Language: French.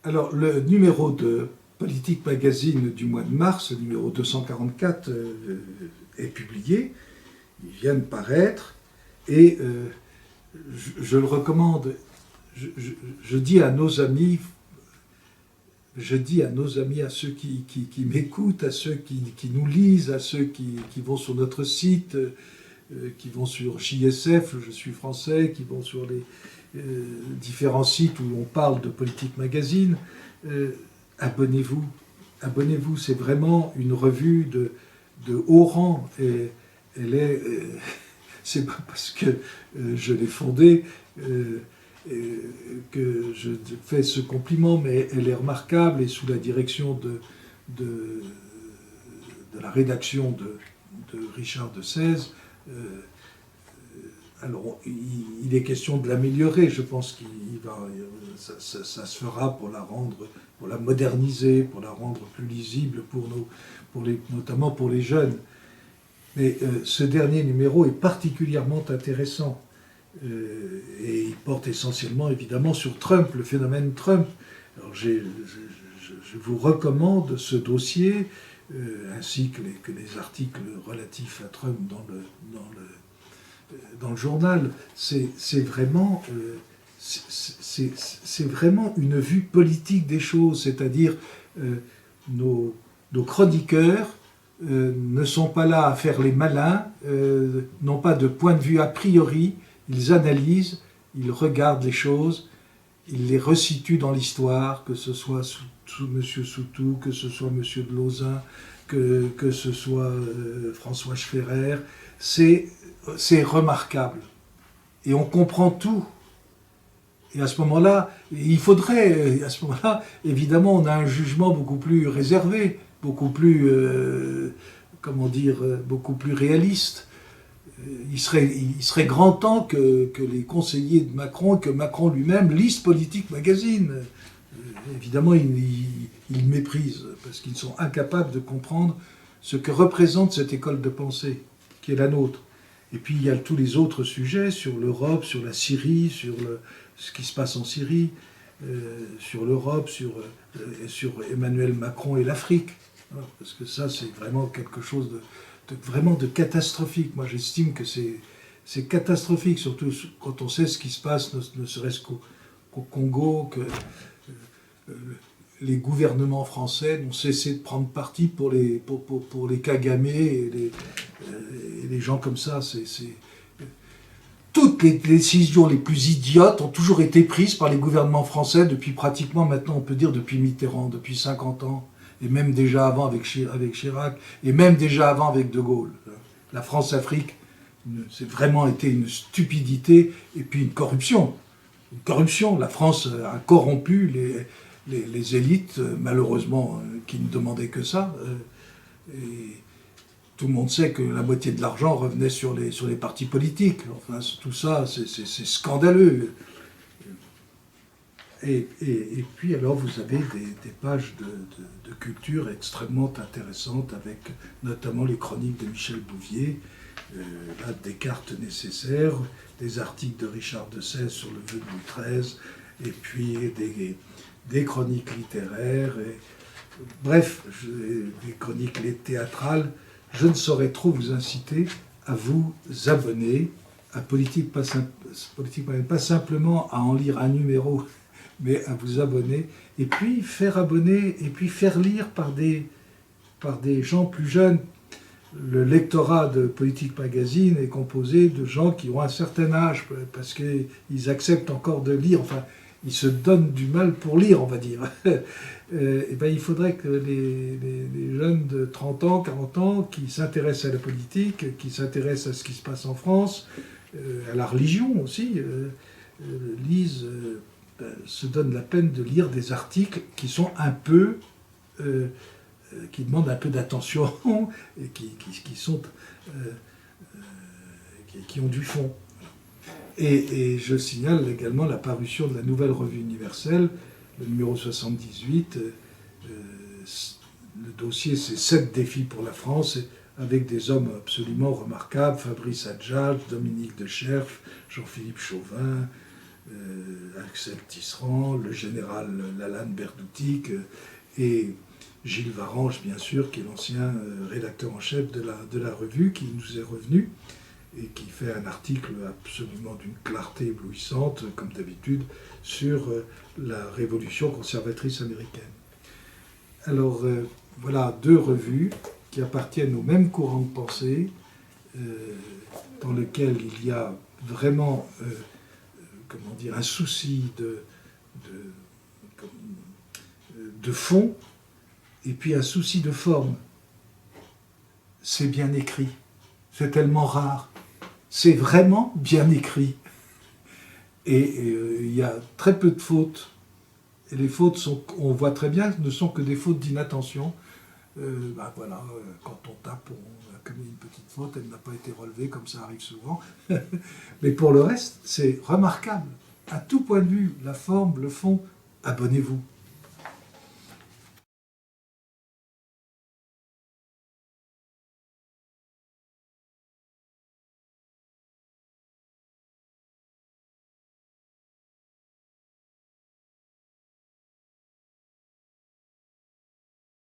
Alors, le numéro de Politique Magazine du mois de mars, le numéro 244, est publié. Il vient de paraître. Et je le recommande. Je dis à nos amis, à ceux qui m'écoutent, à ceux qui nous lisent, à ceux qui vont sur notre site, qui vont sur JSF, je suis français, qui vont sur les différents sites où on parle de Politique Magazine, abonnez-vous. Abonnez-vous, c'est vraiment une revue de haut rang. Et elle est... c'est pas parce que je l'ai fondée que je fais ce compliment, mais elle est remarquable et sous la direction de la rédaction de Richard de Sèze. Alors, il est question de l'améliorer. Je pense qu'il va, ça se fera pour la moderniser, pour la rendre plus lisible notamment pour les jeunes. Mais ce dernier numéro est particulièrement intéressant. Et il porte essentiellement, évidemment, sur Trump, le phénomène Trump. Alors, je vous recommande ce dossier, ainsi que les articles relatifs à Trump dans le journal. C'est vraiment une vue politique des choses, c'est-à-dire nos chroniqueurs ne sont pas là à faire les malins, n'ont pas de point de vue a priori, ils analysent, ils regardent les choses, ils les resituent dans l'histoire, que ce soit sous M. Soutou, que ce soit M. de Lauzun, que ce soit François Schferrer. C'est remarquable. Et on comprend tout. Et à ce moment-là, évidemment, on a un jugement beaucoup plus réservé, beaucoup plus, beaucoup plus réaliste. Il serait grand temps que les conseillers de Macron, que Macron lui-même, lisent Politique Magazine. Évidemment, ils méprisent, parce qu'ils sont incapables de comprendre ce que représente cette école de pensée, qui est la nôtre. Et puis, il y a tous les autres sujets, sur l'Europe, sur la Syrie, sur ce qui se passe en Syrie, sur l'Europe, sur Emmanuel Macron et l'Afrique. Parce que ça, c'est vraiment quelque chose de catastrophique. Moi, j'estime que c'est catastrophique, surtout quand on sait ce qui se passe, ne serait-ce qu'au Congo, que les gouvernements français n'ont cessé de prendre parti pour les Kagame et les gens comme ça. Toutes les décisions les plus idiotes ont toujours été prises par les gouvernements français depuis pratiquement, maintenant on peut dire depuis Mitterrand, depuis 50 ans. Et même déjà avant avec Chirac, et même déjà avant avec De Gaulle. La France-Afrique, c'est vraiment été une stupidité et puis une corruption. Une corruption. La France a corrompu les élites, malheureusement, qui ne demandaient que ça. Et tout le monde sait que la moitié de l'argent revenait sur les partis politiques. Enfin, tout ça, c'est scandaleux. Et puis alors vous avez des pages de culture extrêmement intéressantes, avec notamment les chroniques de Michel Bouvier, là, des cartes nécessaires, des articles de Richard de Sèze sur le vœu de Louis XIII, et puis des chroniques littéraires, bref, des chroniques théâtrales. Je ne saurais trop vous inciter à vous abonner à Politique, pas simplement à en lire un numéro, mais à vous abonner, et puis faire abonner, et puis faire lire par des gens plus jeunes. Le lectorat de Politique Magazine est composé de gens qui ont un certain âge, parce qu'ils acceptent encore de lire, enfin, ils se donnent du mal pour lire, on va dire. Et ben, il faudrait que les jeunes de 30 ans, 40 ans, qui s'intéressent à la politique, qui s'intéressent à ce qui se passe en France, à la religion aussi, lisent... se donne la peine de lire des articles qui sont un peu, qui demandent un peu d'attention et qui ont du fond. Et je signale également la parution de la nouvelle revue universelle, le numéro 78. Le dossier, c'est 7 défis pour la France, avec des hommes absolument remarquables, Fabrice Adjadj, Dominique de Cherff, Jean-Philippe Chauvin, Axel Tisserand, le général Lalanne Berdoutic et Gilles Varange, bien sûr, qui est l'ancien rédacteur en chef de la revue, qui nous est revenu et qui fait un article absolument d'une clarté éblouissante, comme d'habitude, sur la révolution conservatrice américaine. Alors, voilà deux revues qui appartiennent au même courant de pensée, dans lequel il y a vraiment comment dire, un souci de fond et puis un souci de forme. C'est bien écrit, c'est tellement rare, c'est vraiment bien écrit. Et il y a très peu de fautes. Et les fautes, on voit très bien, ne sont que des fautes d'inattention. Voilà, quand on tape, on a commis une petite faute, elle n'a pas été relevée, comme ça arrive souvent. Mais pour le reste, c'est remarquable. À tout point de vue, la forme, le fond, abonnez-vous.